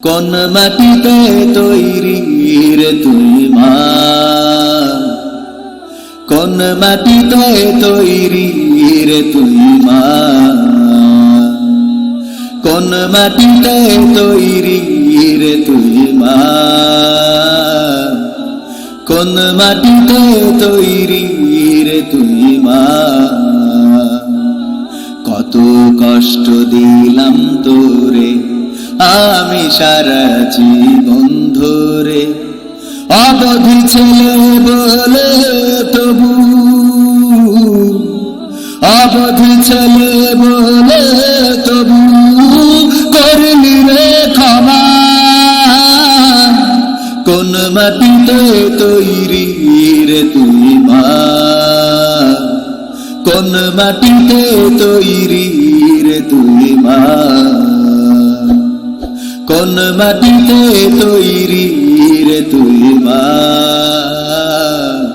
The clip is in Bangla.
কোন মাটিতে তৈরি রে তুই মা, কোন মাটিতে তৈরি রে তুই মা, কোন মাটিতে তৈরি রে তুই মা, কোন মাটিতে তৈরি রে তুই মা। কত কষ্ট দিলাম তোরে আমি সারা জীবন ধরে, অবধি ছেলে বলে তবু, অবধি ছেলে বলে তবু করলি রে ক্ষমা। কোন মাটিতে তৈরি রে তুই মা, কোন মাটিতে তৈরি রে তুই মা, কোন মাটিতে তৈরি রে তুই